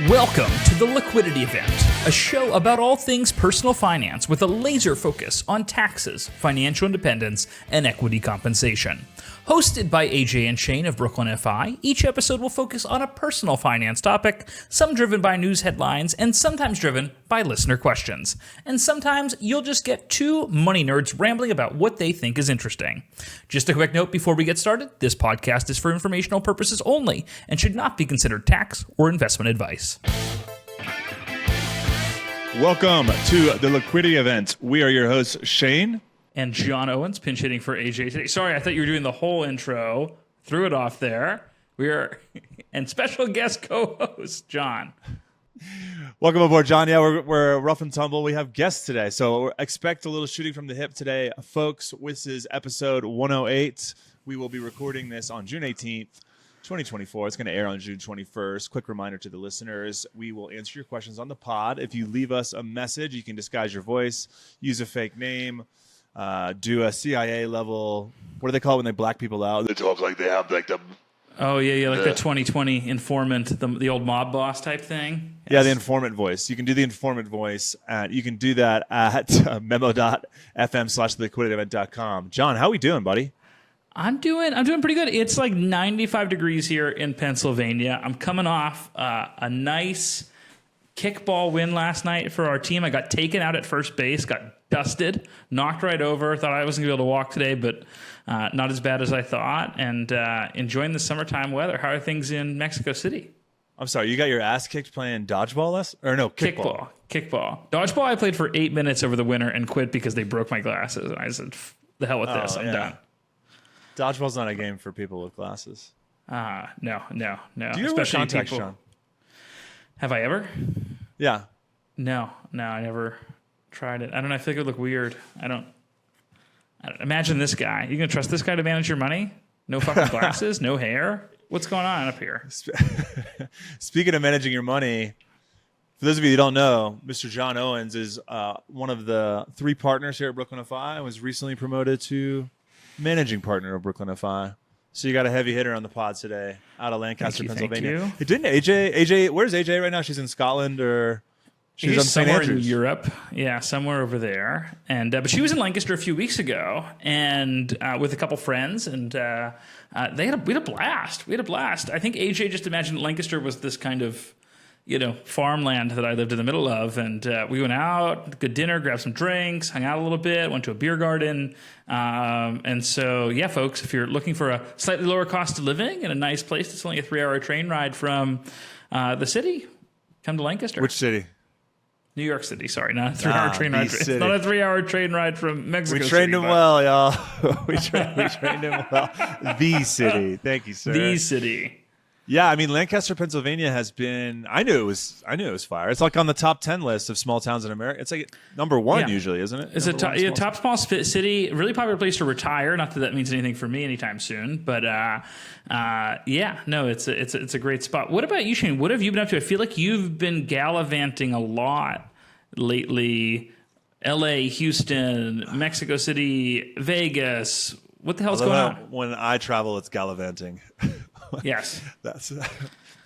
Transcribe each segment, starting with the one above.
Welcome to the Liquidity Event, a show about all things personal finance with a laser focus on taxes, financial independence, and equity compensation. Hosted by AJ and Shane of Brooklyn FI, each episode will focus on a personal finance topic, some driven by news headlines and sometimes driven by listener questions. And sometimes you'll just get two money nerds rambling about what they think is interesting. Just a quick note before we get started, this podcast is for informational purposes only and should not be considered tax or investment advice. Welcome to the Liquidity Event. We are your hosts, Shane and John Owens, pinch hitting for AJ today. Sorry, I thought you were doing the whole intro. Threw it off there. And special guest co-host, John. Welcome aboard, John. Yeah, we're rough and tumble. We have guests today, so expect a little shooting from the hip today. Folks, this is episode 108. We will be recording this on June 18th, 2024. It's going to air on June 21st. Quick reminder to the listeners, we will answer your questions on the pod. If you leave us a message, you can disguise your voice, use a fake name, do a CIA level, what do they call it when they black people out? They talk like they have like the... Oh, yeah, like the 2020 informant, the old mob boss type thing. Yes. Yeah, the informant voice. You can do the informant voice. You can do that at memo.fm/liquidityevent.com. John, how we doing, buddy? I'm doing pretty good. It's like 95 degrees here in Pennsylvania. I'm coming off a nice kickball win last night for our team. I got taken out at first base, got dusted, knocked right over. Thought I wasn't going to be able to walk today, but not as bad as I thought. And enjoying the summertime weather. How are things in Mexico City? I'm sorry, you got your ass kicked playing dodgeball or no, kickball. Kickball. Dodgeball I played for 8 minutes over the winter and quit because they broke my glasses. And I said, the hell with this, I'm done. Dodgeball's not a game for people with glasses. No. Do you ever Especially wear contacts, people... John? Have I ever? Yeah. No, I never tried it. I don't know. I feel like it would look weird. I don't imagine this guy. You gonna trust this guy to manage your money? No fucking glasses, no hair. What's going on up here? Speaking of managing your money, for those of you who don't know, Mr. John Owens is one of the 3 partners here at Brooklyn FI and was recently promoted to managing partner of Brooklyn FI. So you got a heavy hitter on the pod today out of Lancaster, Pennsylvania. Thank you. Didn't AJ, where's AJ right now? She's in Scotland or she's on St. somewhere Andrews? in Europe. Yeah, somewhere over there. And but she was in Lancaster a few weeks ago and with a couple friends and we had a blast. I think AJ just imagined Lancaster was this kind of farmland that I lived in the middle of. And we went out, good dinner, grabbed some drinks, hung out a little bit, went to a beer garden. And so, yeah, folks, if you're looking for a slightly lower cost of living in a nice place, it's only a 3-hour train ride from the city. Come to Lancaster. Which city? New York City, sorry, not a 3-hour train ride. It's not a 3-hour train ride from Mexico City. We trained him well, y'all. we trained him well. The city. Thank you, sir. The city. Yeah, I mean, Lancaster, Pennsylvania has been. I knew it was fire. It's like on the top 10 list of small towns in America. It's like number 1 usually, isn't it? It's a top small city, really popular place to retire. Not that means anything for me anytime soon, but it's a great spot. What about you, Shane? What have you been up to? I feel like you've been gallivanting a lot lately. L.A., Houston, Mexico City, Vegas. What the hell's going on? When I travel, it's gallivanting. Yes.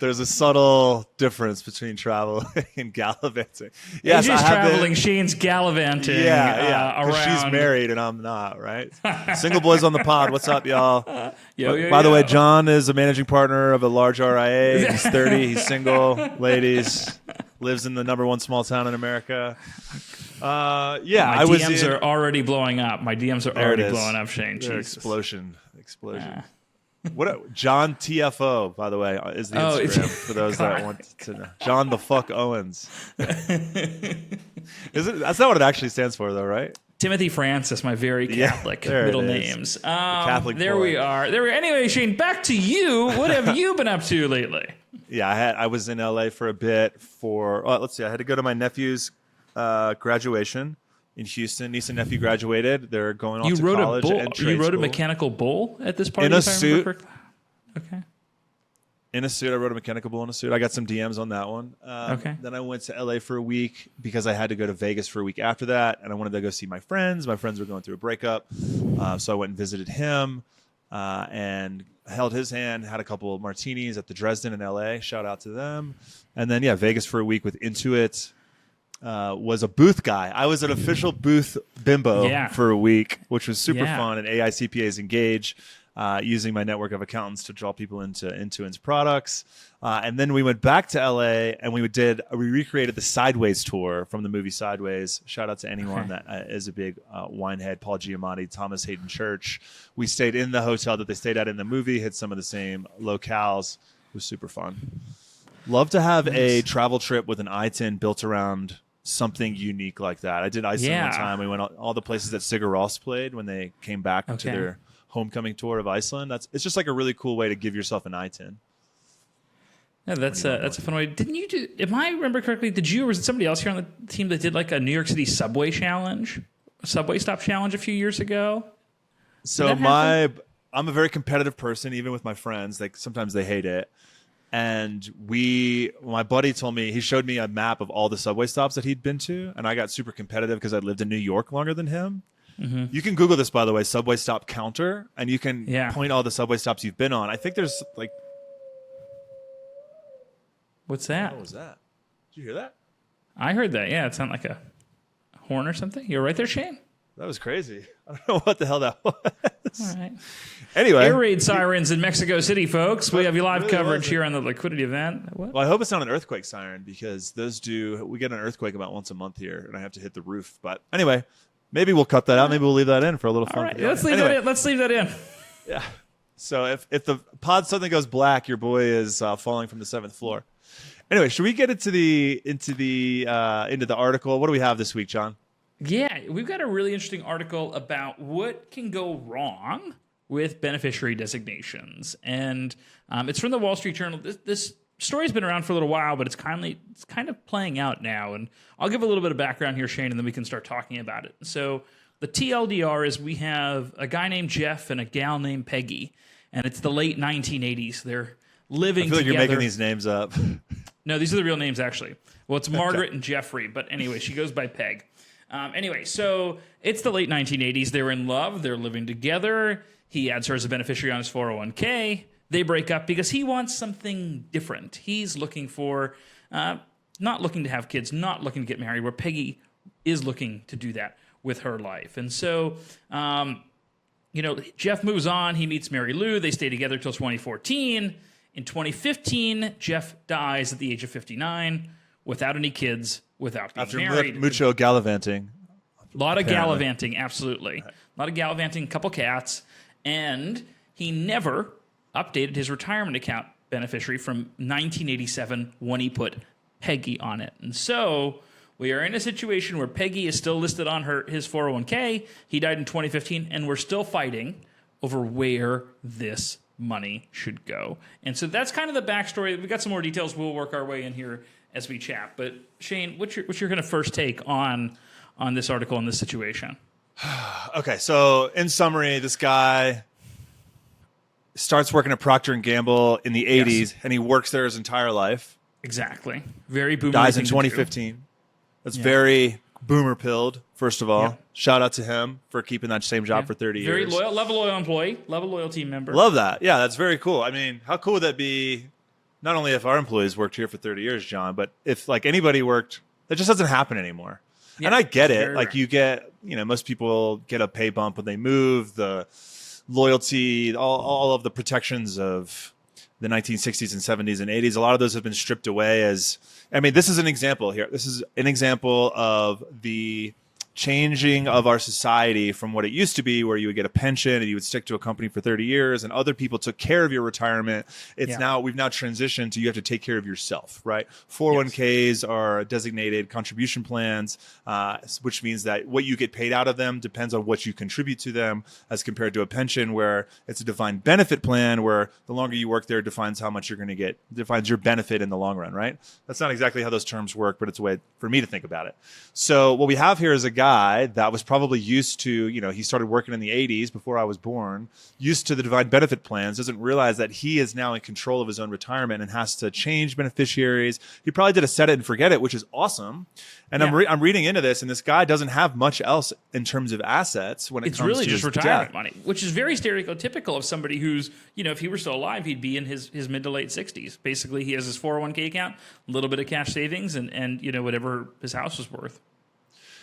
There's a subtle difference between traveling and gallivanting. Yes, AJ's traveling, Shane's gallivanting. Yeah. Around. She's married and I'm not, right? Single boys on the pod. What's up, y'all? By the way, John is a managing partner of a large RIA. He's 30. He's single. Ladies. Lives in the number 1 small town in America. My DMs are already blowing up. Blowing up, Shane. Explosion. What John TFO, by the way, is the Instagram for those that want to know. John the fuck Owens. That's not what it actually stands for, though, right? Timothy Francis, my very Catholic middle names. Catholic there boy. we are. Anyway, Shane, back to you. What have you been up to lately? Yeah, I was in LA for a bit let's see, I had to go to my nephew's graduation in Houston. Niece and nephew graduated. They're going off to college and trade You rode school. a mechanical bull at this party? In a suit. Okay. In a suit. I rode a mechanical bull in a suit. I got some DMs on that one. Okay. Then I went to LA for a week because I had to go to Vegas for a week after that. And I wanted to go see my friends. My friends were going through a breakup. So I went and visited him. and held his hand, had a couple of martinis at the Dresden in LA. Shout out to them. And then, Vegas for a week with Intuit. Was a booth guy. I was an official booth bimbo for a week, which was super fun. And AICPA's Engage, using my network of accountants to draw people into Intuit's products. And then we went back to LA and we recreated the Sideways tour from the movie Sideways. Shout out to anyone that is a big winehead, Paul Giamatti, Thomas Hayden Church. We stayed in the hotel that they stayed at in the movie, hit some of the same locales. It was super fun. Love to have a travel trip with an I-10 built around something unique like that. I did Iceland one time. We went all the places that Sigur Rós played when they came back to their homecoming tour of Iceland. It's just like a really cool way to give yourself an I-10. Yeah, that's a fun way. Didn't you do? If I remember correctly, did you or was it somebody else here on the team that did like a New York City subway challenge, a subway stop challenge a few years ago? So I'm a very competitive person, even with my friends. Like sometimes they hate it. And my buddy told me, he showed me a map of all the subway stops that he'd been to. And I got super competitive because I lived in New York longer than him. Mm-hmm. You can Google this, by the way, subway stop counter, and you can point all the subway stops you've been on. I think there's like. What's that? What was that? Did you hear that? I heard that. Yeah, it sounded like a horn or something. You're right there, Shane. That was crazy. I don't know what the hell that was. All right. Anyway. Air raid sirens in Mexico City, folks. We have your live coverage here on the Liquidity Event. What? Well, I hope it's not an earthquake siren because we get an earthquake about once a month here, and I have to hit the roof. But anyway, maybe we'll cut that out. Maybe we'll leave that in for a little fun. All right, let's leave that in. Let's leave that in. Yeah. So if the pod suddenly goes black, your boy is falling from the 7th floor. Anyway, should we get into the article? What do we have this week, John? Yeah, we've got a really interesting article about what can go wrong with beneficiary designations, and it's from the Wall Street Journal. This story's been around for a little while, but it's kind of playing out now. And I'll give a little bit of background here, Shane, and then we can start talking about it. So the TLDR is we have a guy named Jeff and a gal named Peggy, and it's the late 1980s. They're living together. I feel like you're making these names up. No, these are the real names, actually. Well, it's Margaret and Jeffrey, but anyway, she goes by Peg. Anyway, so it's the late 1980s. They're in love. They're living together. He adds her as a beneficiary on his 401k. They break up because he wants something different. He's looking for, not looking to have kids, not looking to get married, where Peggy is looking to do that with her life. And so, Jeff moves on. He meets Mary Lou. They stay together till 2014. In 2015, Jeff dies at the age of 59 without any kids, without being married. After mucho gallivanting. A lot of gallivanting, absolutely. Right. A lot of gallivanting, couple cats. And he never updated his retirement account beneficiary from 1987 when he put Peggy on it. And so we are in a situation where Peggy is still listed on his 401k. He died in 2015, and we're still fighting over where this money should go. And so that's kind of the backstory. We've got some more details. We'll work our way in here as we chat. But Shane, what's your kind of first take on this article and this situation? Okay, so in summary, this guy starts working at Procter & Gamble in the 80s, and he works there his entire life. Exactly. Very boomer. Dies in 2015. That's very boomer-pilled, first of all. Yeah. Shout out to him for keeping that same job for 30 years. Very loyal, love a loyal employee, love a loyal team member. Love that. Yeah, that's very cool. I mean, how cool would that be, not only if our employees worked here for 30 years, John, but if like anybody worked, that just doesn't happen anymore. Yeah, and I get it. Like you get, most people get a pay bump when they move, the loyalty, all of the protections of the 1960s and 70s and 80s. A lot of those have been stripped away this is an example here. This is an example of the changing of our society from what it used to be, where you would get a pension and you would stick to a company for 30 years and other people took care of your retirement. We've now transitioned to you have to take care of yourself, right? 401ks are designated contribution plans, which means that what you get paid out of them depends on what you contribute to them, as compared to a pension where it's a defined benefit plan where the longer you work there defines how much you're going to get, defines your benefit in the long run, right? That's not exactly how those terms work, but it's a way for me to think about it. So what we have here is a guy guy that was probably used to, he started working in the 80s before I was born, used to the defined benefit plans, doesn't realize that he is now in control of his own retirement and has to change beneficiaries. He probably did a set it and forget it, which is awesome. And I'm reading into this, and this guy doesn't have much else in terms of assets when it comes to It's really just retirement death. money, which is very stereotypical of somebody who's, if he were still alive, he'd be in his mid to late 60s. Basically, he has his 401k account, a little bit of cash savings, and whatever his house was worth.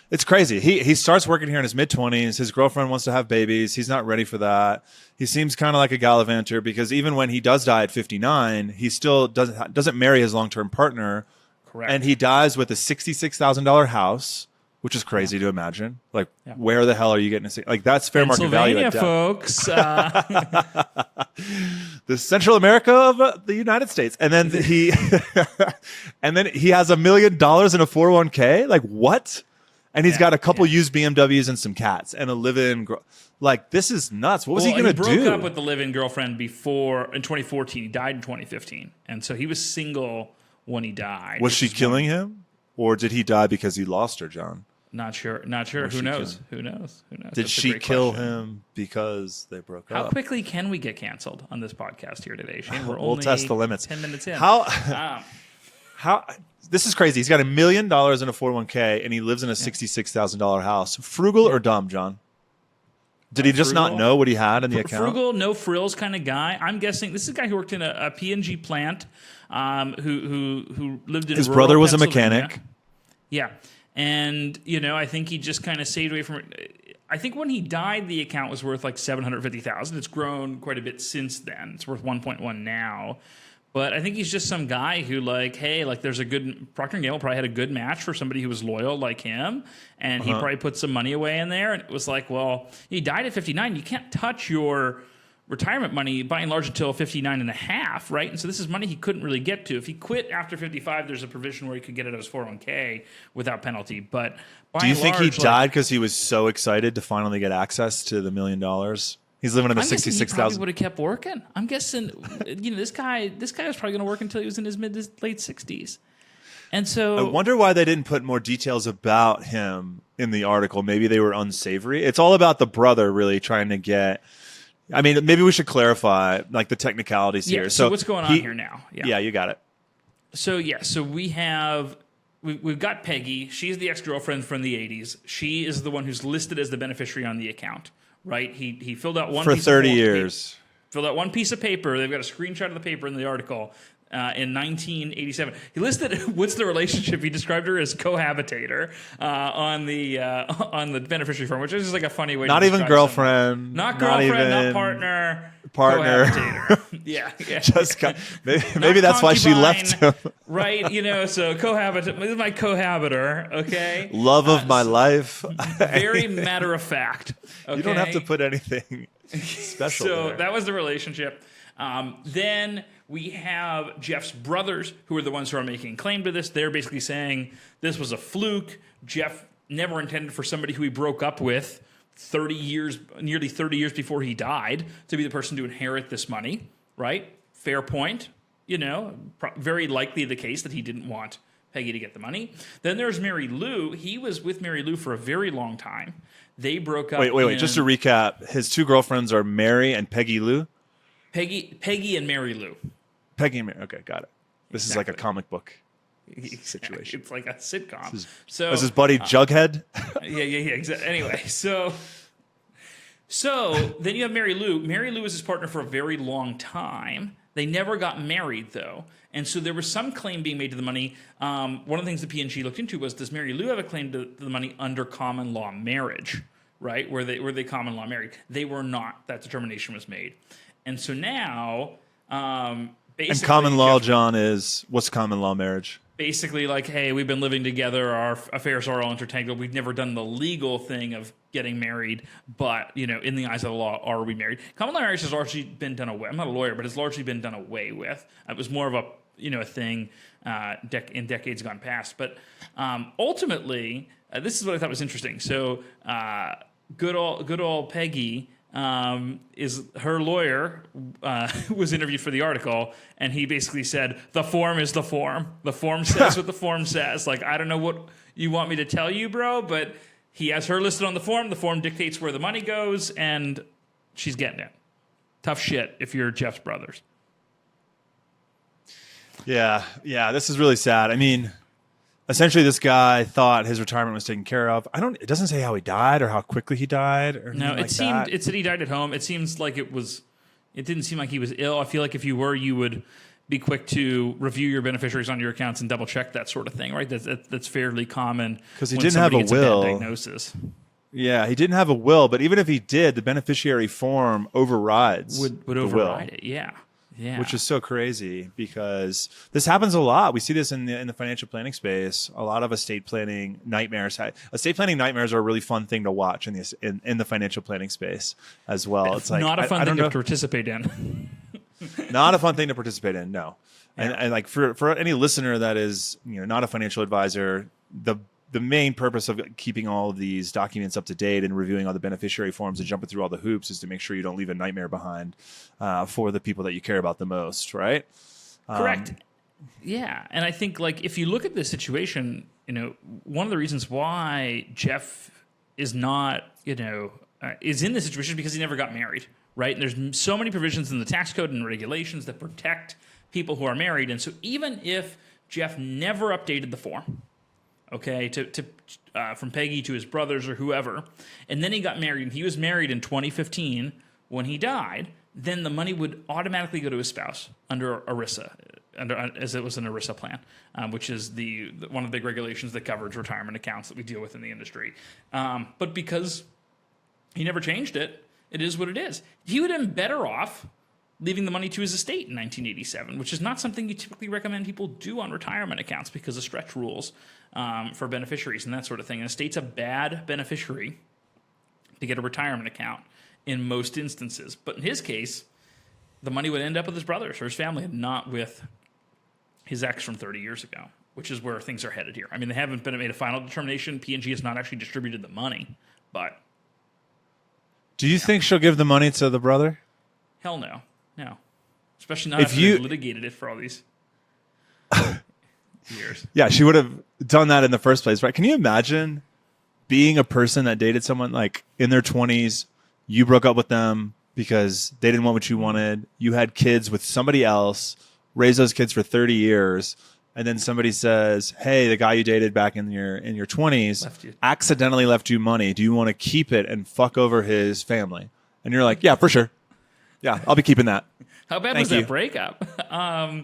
It's crazy. He starts working here in his mid-20s. His girlfriend wants to have babies. He's not ready for that. He seems kind of like a gallivanter because even when he does die at 59, he still doesn't marry his long-term partner. Correct. And he dies with a $66,000 house, which is crazy to imagine. Like, where the hell are you getting to see? Like, that's fair market value at death. Folks. The Central America of the United States. And then he has $1 million in a 401k. Like, what? And he's got a couple used BMWs and some cats and a live-in. Like, this is nuts. What was he going to do? He broke up with the live-in girlfriend in 2014. He died in 2015. And so he was single when he died. Was she killing him? Or did he die because he lost her, John? Not sure. Who knows? Who knows? Did she kill him because they broke up? How quickly can we get canceled on this podcast here today, Shane? We'll test the limits. 10 minutes in. How? This is crazy. He's got $1 million in a 401k and he lives in a $66,000 house. Frugal or dumb, John? Did he just not know what he had in the account? Frugal, no frills kind of guy. I'm guessing this is a guy who worked in a P&G plant, who lived in his rural brother was a Pennsylvania. mechanic. Yeah, and I think he just kind of stayed away from it. I think when he died, the account was worth like $750,000. It's grown quite a bit since then. It's worth 1.1 now. But I think he's just some guy who there's a good, Procter & Gamble probably had a good match for somebody who was loyal like him, and he probably put some money away in there, and it was like, well, he died at 59. You can't touch your retirement money by and large until 59 and a half, right? And so this is money he couldn't really get to. If he quit after 55, there's a provision where he could get it out of his 401k without penalty. But do you think he died because he was so excited to finally get access to the $1 million? He's living in a 66,000. He probably would have kept working. I'm guessing, this guy was probably going to work until he was in his mid to late 60s. And so I wonder why they didn't put more details about him in the article. Maybe they were unsavory. It's all about the brother really trying to get. I mean, maybe we should clarify like the technicalities here. So what's going on here now? Yeah, you got it. So we've got Peggy. She's the ex-girlfriend from the 80s. She is the one who's listed as the beneficiary on the account. Right, he filled out one for piece 30 years. Filled out one piece of paper. They've got a screenshot of the paper in the article. In 1987, he listed what's the relationship. He described her as cohabitator on the beneficiary form, which is just like a funny way. Not to even girlfriend, someone. Not girlfriend, not partner. Cohabitator. yeah. Just maybe that's why she left him. Right, so cohabitator. This is my cohabiter. Okay, love of my life. Very matter of fact. Okay? You don't have to put anything special. So there. that was the relationship. Then we have Jeff's brothers, who are the ones who are making claim to this. They're basically saying this was a fluke. Jeff never intended for somebody who he broke up with nearly 30 years before he died, to be the person to inherit this money, right? Fair point. Very likely the case that he didn't want Peggy to get the money. Then there's Mary Lou. He was with Mary Lou for a very long time. They broke up. Wait. Just to recap, his two girlfriends are Mary and Peggy Lou? Peggy and Mary Lou. Peggy and Mary. Okay, got it. This is like a comic book situation. It's like a sitcom. This is his buddy Jughead? Yeah, exactly. Anyway, so then you have Mary Lou. Mary Lou was his partner for a very long time. They never got married, though. And so there was some claim being made to the money. One of the things the P&G looked into was, does Mary Lou have a claim to the money under common law marriage, right? Were they common law married? They were not. That determination was made. And so now, basically... And common law, John, is... What's common law marriage? Basically like, hey, we've been living together, our affairs are all intertangled, we've never done the legal thing of getting married, but, in the eyes of the law, are we married? Common law marriage has largely been done away. I'm not a lawyer, but it's largely been done away with. It was more of a, a thing in decades gone past. But ultimately, this is what I thought was interesting. So good old Peggy... is her lawyer was interviewed for the article, and he basically said, the form is the form. The form says what the form says. Like, I don't know what you want me to tell you, bro, but he has her listed on the form. The form dictates where the money goes, and she's getting it. Tough shit if you're Jeff's brothers. Yeah, this is really sad. I mean, essentially, this guy thought his retirement was taken care of. It doesn't say how he died or how quickly he died or anything like that. It said he died at home. It seems like it didn't seem like he was ill. I feel like if you were, you would be quick to review your beneficiaries on your accounts and double check that sort of thing, right? That's fairly common because he didn't have a will. A bad diagnosis. Yeah, he didn't have a will, but even if he did, the beneficiary form overrides would override it. Yeah. Which is so crazy because this happens a lot. We see this in the financial planning space. A lot of estate planning nightmares. Estate planning nightmares are a really fun thing to watch in the financial planning space as well. It's like not a fun thing to participate in. Not a fun thing to participate in. No, and like for any listener that is not a financial advisor, the main purpose of keeping all of these documents up to date and reviewing all the beneficiary forms and jumping through all the hoops is to make sure you don't leave a nightmare behind for the people that you care about the most, right? Correct. Yeah, and I think like if you look at this situation, one of the reasons why Jeff is not, is in this situation is because he never got married, right? And there's so many provisions in the tax code and regulations that protect people who are married, and so even if Jeff never updated the form, okay, from Peggy to his brothers or whoever, and then he got married, and he was married in 2015 when he died, then the money would automatically go to his spouse under ERISA, as it was an ERISA plan, which is one of the big regulations that covers retirement accounts that we deal with in the industry. But because he never changed it, it is what it is. He would have been better off leaving the money to his estate in 1987, which is not something you typically recommend people do on retirement accounts because of stretch rules for beneficiaries and that sort of thing. An estate's a bad beneficiary to get a retirement account in most instances. But in his case, the money would end up with his brothers or his family and not with his ex from 30 years ago, which is where things are headed here. I mean, they haven't made a final determination. P&G has not actually distributed the money, but... Do you think she'll give the money to the brother? Hell no. No. Especially not if you litigated it for all these years. Yeah, she would have done that in the first place, right? Can you imagine being a person that dated someone like in their 20s, you broke up with them because they didn't want what you wanted, you had kids with somebody else, raised those kids for 30 years, and then somebody says, hey, the guy you dated back in your 20s accidentally left you money. Do you want to keep it and fuck over his family? And you're like, yeah, for sure. Yeah, I'll be keeping that. How bad was that breakup? I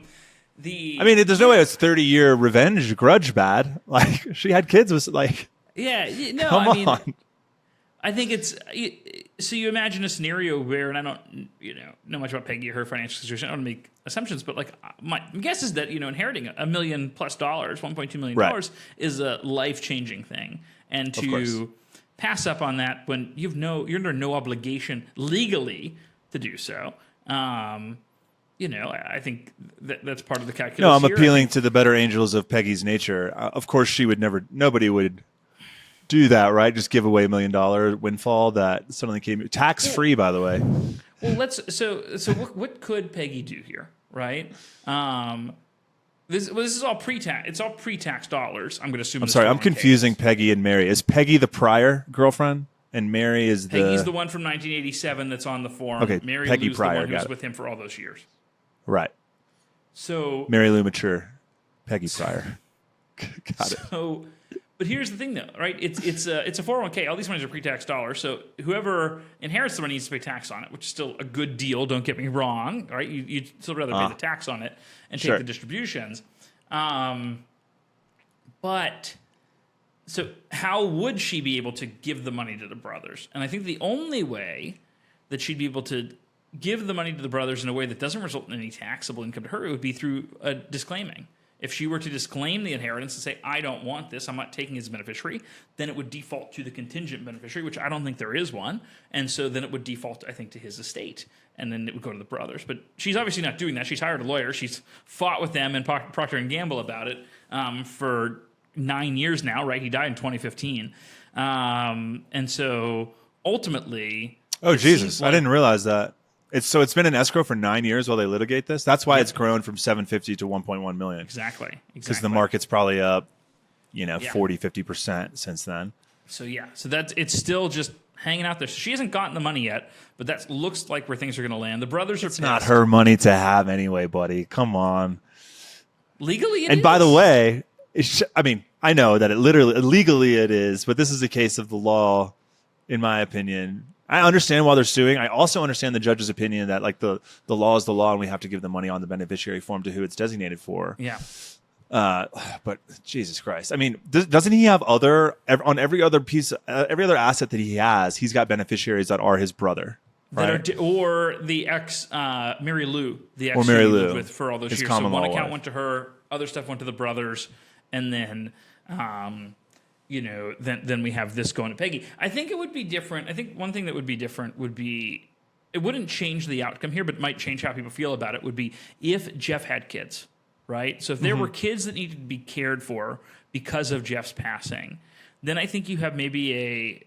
mean, there's no way it's 30-year revenge grudge bad. Like, she had kids. Was like, yeah, no, come on. I think it's so you imagine a scenario where, and I don't know much about Peggy or her financial situation. I don't want to make assumptions, but like my guess is that inheriting $1 million plus $1.2 million is a life-changing thing, and to pass up on that when you're under no obligation legally to do so. I think that's part of the calculus. No, I'm appealing to the better angels of Peggy's nature. Of course, she would never. Nobody would do that, right? Just give away $1 million windfall that suddenly came tax free, by the way. Well, so what could Peggy do here, right? This is all pre-tax. It's all pre-tax dollars. I'm going to assume. I'm sorry, I'm confusing Peggy and Mary. Is Peggy the prior girlfriend, and Mary is Peggy's the one from 1987 that's on the form. Okay, Mary Peggy Lou's Pryor, the one who was with him for all those years. Right. So Mary Lou mature, Peggy Pryor. Got it. So, but here's the thing, though, right? It's a 401k. All these monies are pre-tax dollars. So whoever inherits the money needs to pay tax on it, which is still a good deal. Don't get me wrong, right? You'd still rather pay the tax on it and take the distributions. But so how would she be able to give the money to the brothers? And I think the only way that she'd be able to give the money to the brothers in a way that doesn't result in any taxable income to her, it would be through disclaiming. If she were to disclaim the inheritance and say, I don't want this, I'm not taking as a beneficiary, then it would default to the contingent beneficiary, which I don't think there is one. And so then it would default, I think, to his estate. And then it would go to the brothers. But she's obviously not doing that. She's hired a lawyer. She's fought with them and Procter & Gamble about it for 9 years now, right? He died in 2015. And so ultimately... Oh, Jesus. I didn't realize that. It's been in escrow for 9 years while they litigate this. That's why it's grown from 750 to 1.1 million. Exactly. Because the market's probably up, 40, 50% since then. So it's still just hanging out there. So she hasn't gotten the money yet, but that looks like where things are going to land. The brothers are It's not her money to have anyway, buddy. Come on. Legally, it and is. By the way, I know that legally it is, but this is a case of the law, in my opinion. I understand why they're suing. I also understand the judge's opinion that like the law is the law and we have to give the money on the beneficiary form to who it's designated for. Yeah. But Jesus Christ. I mean, doesn't he have on every other asset that he has, he's got beneficiaries that are his brother. Right? Or the ex, Mary Lou, the ex Mary she Lou lived with for all those his years. So one account wife. went to her, other stuff went to the brothers, and then, then we have this going to Peggy. I think it would be different. I think one thing that would be different would be, it wouldn't change the outcome here, but might change how people feel about it, would be if Jeff had kids, right? So if there were kids that needed to be cared for because of Jeff's passing, then I think you have maybe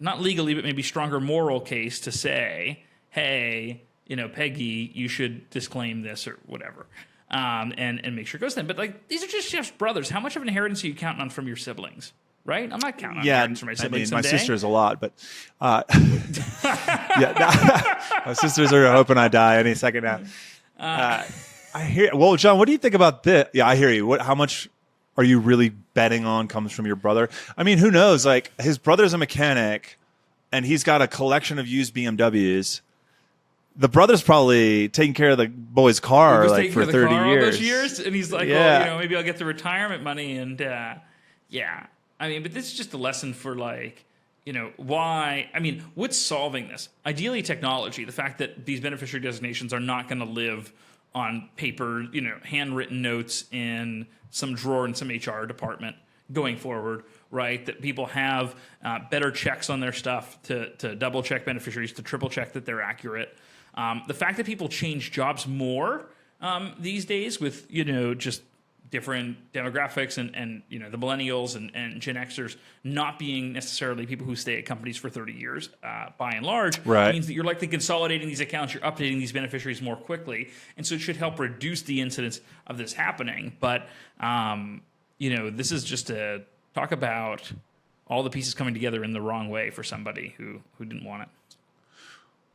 not legally, but maybe stronger moral case to say, hey, Peggy, you should disclaim this or whatever, and make sure it goes then. But like, these are just Jeff's brothers. How much of an inheritance are you counting on from your siblings? Right? I'm not counting on inheritance from my siblings. My sister is a lot, but my sisters are hoping I die any second now. I hear. Well, John, what do you think about this? Yeah, I hear you. How much are you really betting on comes from your brother? I mean, who knows? Like, his brother's a mechanic, and he's got a collection of used BMWs. The brot's probably taking care of the boy's car like for 30 years. All those years, and he's like, well, maybe I'll get the retirement money, and I mean, but this is just a lesson for like, why? I mean, what's solving this? Ideally, technology. The fact that these beneficiary designations are not going to live on paper, handwritten notes in some drawer in some HR department going forward, right? That people have better checks on their stuff to double check beneficiaries, to triple check that they're accurate. The fact that people change jobs more these days with, just different demographics and the millennials and Gen Xers not being necessarily people who stay at companies for 30 years, by and large, right, means that you're likely consolidating these accounts, you're updating these beneficiaries more quickly, and so it should help reduce the incidence of this happening. But this is just to talk about all the pieces coming together in the wrong way for somebody who didn't want it.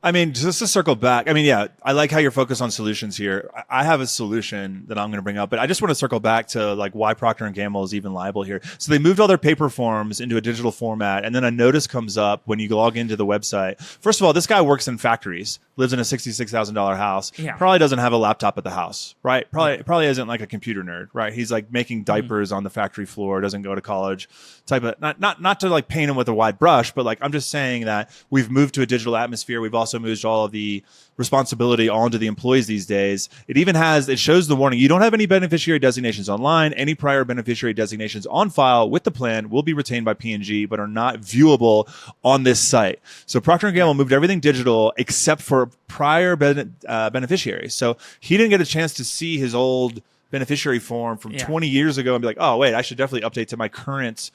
I mean, just to circle back, I like how you're focused on solutions here. I have a solution that I'm going to bring up, but I just want to circle back to like why Procter & Gamble is even liable here. So they moved all their paper forms into a digital format, and then a notice comes up when you log into the website. First of all, this guy works in factories, lives in a $66,000 house, probably doesn't have a laptop at the house, right? Probably isn't like a computer nerd, right? He's like making diapers on the factory floor, doesn't go to college, type of, not to like paint him with a wide brush, but like I'm just saying that we've moved to a digital atmosphere. We've also moved all of the responsibility onto the employees these days. It shows the warning. You don't have any beneficiary designations online. Any prior beneficiary designations on file with the plan will be retained by P&G, but are not viewable on this site. So Procter & Gamble moved everything digital except for prior beneficiaries. So he didn't get a chance to see his old beneficiary form from 20 years ago and be like, oh, wait, I should definitely update to my current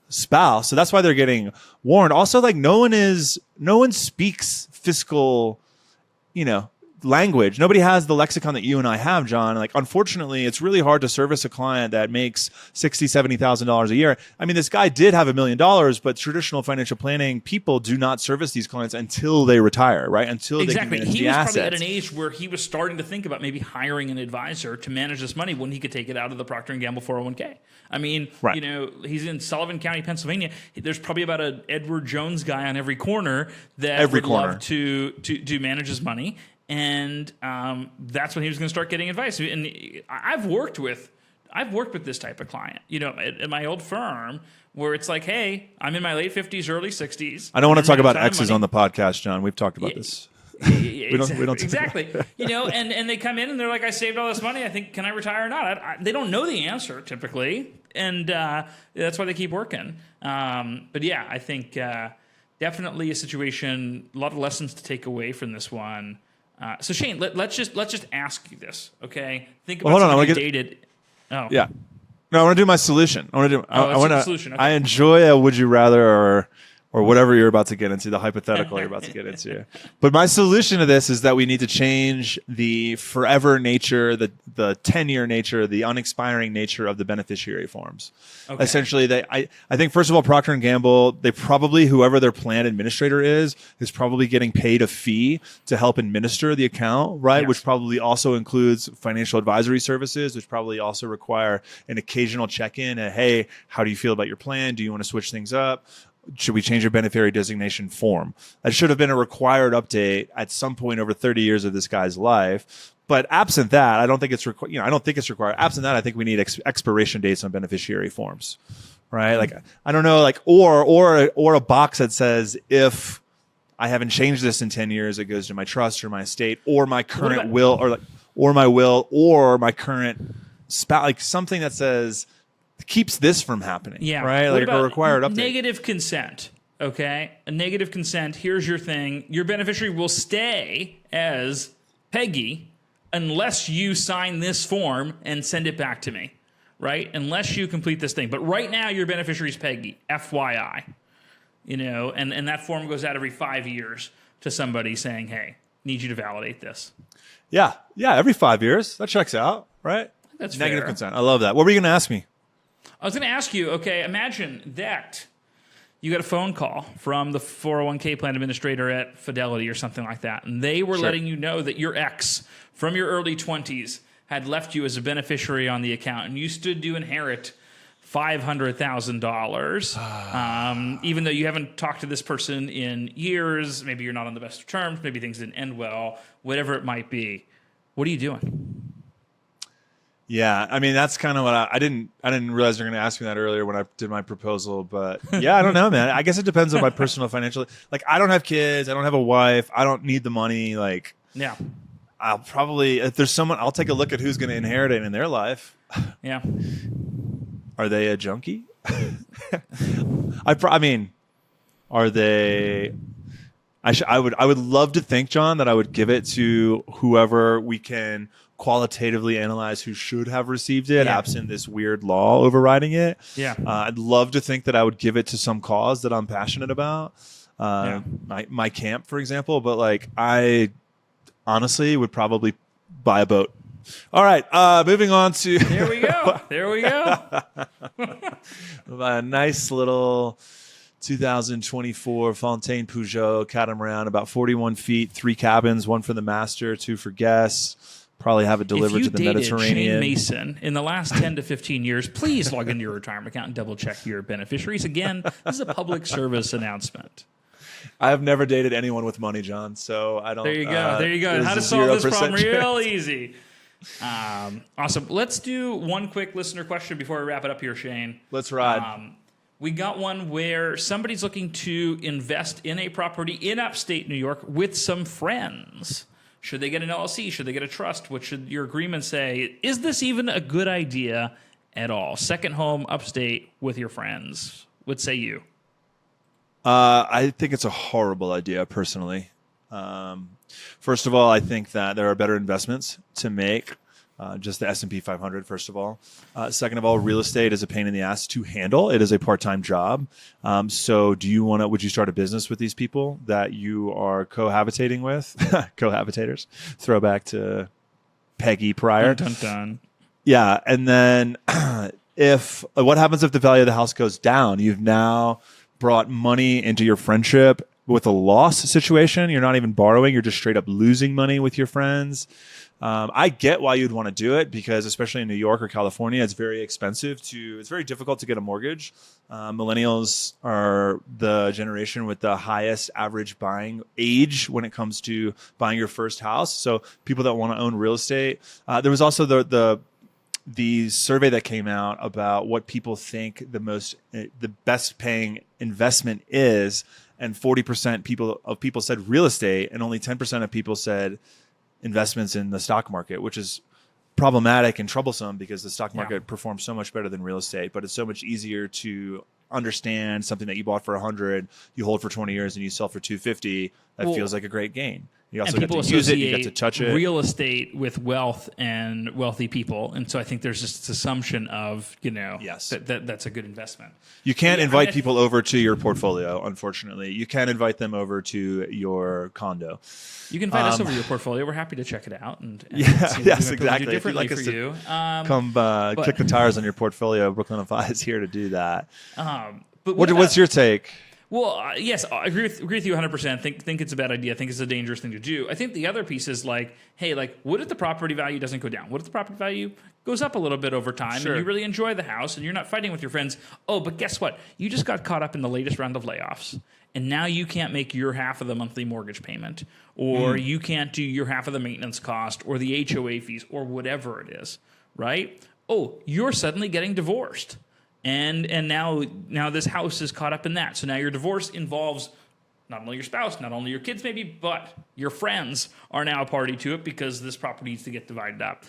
spouse. So that's why they're getting warned. Also, like no one speaks fiscal, language. Nobody has the lexicon that you and I have, John. Like, unfortunately, it's really hard to service a client that makes $60,000, $70,000 a year. I mean, this guy did have $1 million, but traditional financial planning people do not service these clients until they retire, right? Until they can manage the assets. He was probably at an age where he was starting to think about maybe hiring an advisor to manage this money when he could take it out of the Procter & Gamble 401k. I mean, he's in Sullivan County, Pennsylvania. There's probably about an Edward Jones guy on every corner that would love to manage his money. And that's when he was going to start getting advice. And I've worked with this type of client, at my old firm, where it's like, hey, I'm in my late 50s, early 60s. I don't want to talk about exes on the podcast, John. We've talked about this. We don't exactly. And they come in and they're like, I saved all this money. I think, can I retire or not? They don't know the answer typically, and that's why they keep working. But yeah, I think definitely a situation. A lot of lessons to take away from this one. So Shane, let's just ask you this, okay? Think about somebody you dated. Oh yeah, no, I want to do my solution. I want to. Solution. Okay. I enjoy a would you rather or or whatever you're about to get into, the hypothetical you're about to get into. But my solution to this is that we need to change the forever nature, the 10-year nature, the unexpiring nature of the beneficiary forms. Okay. Essentially, I think, first of all, Procter & Gamble, they probably, whoever their plan administrator is probably getting paid a fee to help administer the account, right? Yes. Which probably also includes financial advisory services, which probably also require an occasional check-in. Hey, how do you feel about your plan? Do you want to switch things up? Should we change your beneficiary designation form? That should have been a required update at some point over 30 years of this guy's life. But absent that, I don't think it's required. I don't think it's required. Absent that, I think we need expiration dates on beneficiary forms, right? Like, I don't know, like, or a box that says, if I haven't changed this in 10 years, it goes to my trust or my estate or my current will, or my will, or my current spouse, like something that says, keeps this from happening. Yeah. Right? Like a required update. Negative consent. Okay. A negative consent. Here's your thing. Your beneficiary will stay as Peggy unless you sign this form and send it back to me. Right? Unless you complete this thing. But right now your beneficiary is Peggy. FYI. And that form goes out every 5 years to somebody saying, hey, need you to validate this. Yeah. Yeah. Every 5 years. That checks out. Right? That's negative fair. consent. I love that. What were you going to ask me? I was going to ask you, okay, imagine that you got a phone call from the 401k plan administrator at Fidelity or something like that, and they were letting you know that your ex from your early 20s had left you as a beneficiary on the account, and you stood to inherit $500,000, even though you haven't talked to this person in years. Maybe you're not on the best of terms. Maybe things didn't end well, whatever it might be. What are you doing? Yeah, I mean, that's kind of what I didn't realize you were going to ask me that earlier when I did my proposal, but yeah, I don't know, man. I guess it depends on my personal financial. Like, I don't have kids, I don't have a wife, I don't need the money. Like, yeah, I'll probably, if there's someone, I'll take a look at who's going to inherit it in their life. Yeah, are they a junkie? I mean, are they? I would love to think, John, that I would give it to whoever we can qualitatively analyze who should have received it, absent this weird law overriding it. Yeah, I'd love to think that I would give it to some cause that I'm passionate about, my camp, for example. But like, I honestly would probably buy a boat. All right, moving on to there we go. A nice little 2024 Fontaine Peugeot catamaran, about 41 feet, 3 cabins, 1 for the master, 2 for guests. Probably have it delivered to the Mediterranean. Shane Mason in the last 10 to 15 years, please log into your retirement account and double check your beneficiaries. Again, this is a public service announcement. I have never dated anyone with money, John, so I don't. There you go. There you go. How to solve this problem real easy. Awesome. Let's do one quick listener question before we wrap it up here, Shane. Let's ride. We got one where somebody's looking to invest in a property in upstate New York with some friends. Should they get an LLC? Should they get a trust? What should your agreement say? Is this even a good idea at all? Second home upstate with your friends. What say you? I think it's a horrible idea, personally. First of all, I think that there are better investments to make. Just the S&P 500, first of all. Second of all, real estate is a pain in the ass to handle. It is a part-time job. So would you start a business with these people that you are cohabitating with? Cohabitators. Throwback to Peggy prior. Dun, dun, dun. Yeah. And then what happens if the value of the house goes down? You've now brought money into your friendship with a loss situation. You're not even borrowing. You're just straight up losing money with your friends. I get why you'd want to do it, because especially in New York or California, it's very difficult to get a mortgage. Millennials are the generation with the highest average buying age when it comes to buying your first house. So people that want to own real estate. There was also the survey that came out about what people think the best paying investment is, and 40% of people said real estate, and only 10% of people said investments in the stock market, which is problematic and troublesome because the stock market performs so much better than real estate. But it's so much easier to understand something that you bought for 100, you hold for 20 years, and you sell for 250. That feels like a great gain. You also and get people to use it. You associate get to touch it. real estate with wealth and wealthy people, and so I think there's this assumption of Yes. that's a good investment. You can't invite people over to your portfolio, unfortunately. You can invite them over to your condo. You can invite us over to your portfolio. We're happy to check it out. And yes, exactly. Do differently for you. Come kick the tires on your portfolio. Brooklyn of Fi is here to do that. But what's your take? Well, yes, I agree with you 100%. Think it's a bad idea. I think it's a dangerous thing to do. I think the other piece is hey, what if the property value doesn't go down? What if the property value goes up a little bit over time and you really enjoy the house and you're not fighting with your friends? Oh, but guess what? You just got caught up in the latest round of layoffs. And now you can't make your half of the monthly mortgage payment, or you can't do your half of the maintenance cost, or the HOA fees, or whatever it is, right? Oh, you're suddenly getting divorced. And now this house is caught up in that. So now your divorce involves not only your spouse, not only your kids maybe, but your friends are now a party to it because this property needs to get divided up.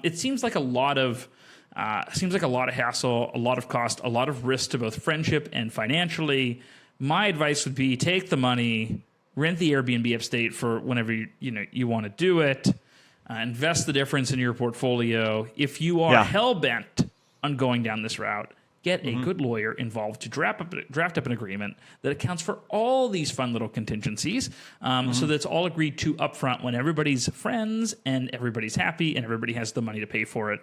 It seems like a lot of hassle, a lot of cost, a lot of risk to both friendship and financially. My advice would be take the money, rent the Airbnb upstate for whenever you want to do it, invest the difference in your portfolio. If you are hell-bent on going down this route, get a good lawyer involved to draft up an agreement that accounts for all these fun little contingencies, so that it's all agreed to upfront when everybody's friends and everybody's happy and everybody has the money to pay for it,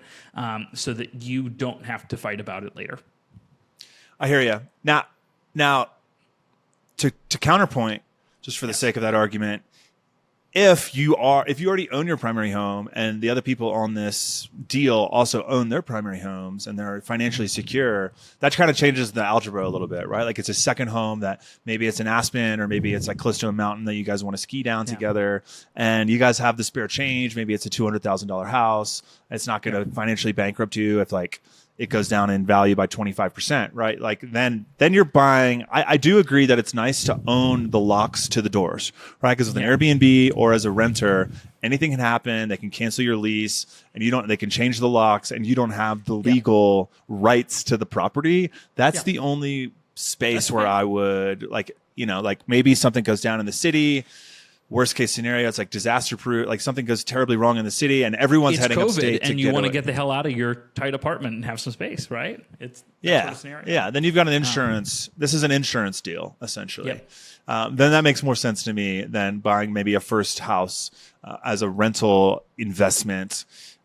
so that you don't have to fight about it later. I hear you. Now, to counterpoint, just for the sake of that argument, if you already own your primary home and the other people on this deal also own their primary homes and they're financially secure, that kind of changes the algebra a little bit, right? Like it's a second home that maybe it's in Aspen or maybe it's like close to a mountain that you guys want to ski down together, and you guys have the spare change. Maybe it's a $200,000 house. It's not going to financially bankrupt you if it goes down in value by 25%, right? Then you're buying. I do agree that it's nice to own the locks to the doors, right? Because with an Airbnb or as a renter, anything can happen. They can cancel your lease, and they can change the locks, and you don't have the legal rights to the property. That's the only space where I would maybe something goes down in the city. Worst case scenario, it's like disaster proof. Like something goes terribly wrong in the city, and everyone's heading COVID, upstate, and you want to get the hell out of your tight apartment and have some space, right? It's that sort of scenario. Yeah. Then you've got an insurance. This is an insurance deal, essentially. Then that makes more sense to me than buying maybe a first house as a rental investment.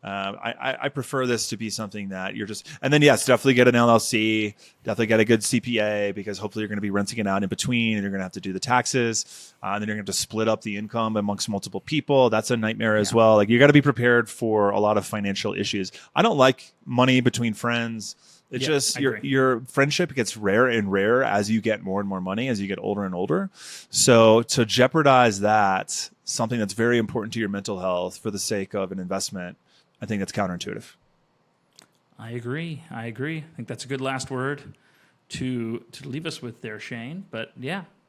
I prefer this to be something that you're just, and then definitely get an LLC, definitely get a good CPA, because hopefully you're going to be renting it out in between, and you're going to have to do the taxes, and then you're going to have to split up the income amongst multiple people. That's a nightmare as well. Like you got to be prepared for a lot of financial issues. I don't like money between friends. It's just your friendship gets rarer and rarer as you get more and more money, as you get older and older. So to jeopardize that, something that's very important to your mental health for the sake of an investment, I think that's counterintuitive. I agree. I think that's a good last word to leave us with there, Shane. But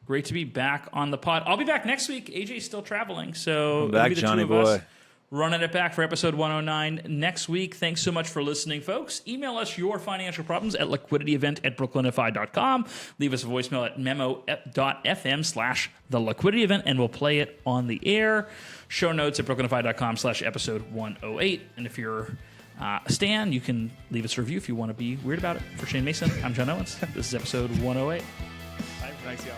great to be back on the pod. I'll be back next week. AJ's still traveling, so I'm back, it'll be the Johnny two of boy. us running it back for episode 109 next week. Thanks so much for listening, folks. Email us your financial problems at liquidityevent@brooklynfi.com. Leave us a voicemail at memo.fm/theliquidityevent, and we'll play it on the air. Show notes at brooklynfi.com/episode 108. And if you're a Stan, you can leave us a review if you want to be weird about it. For Shane Mason, I'm John Owens. This is episode 108. Thanks, y'all.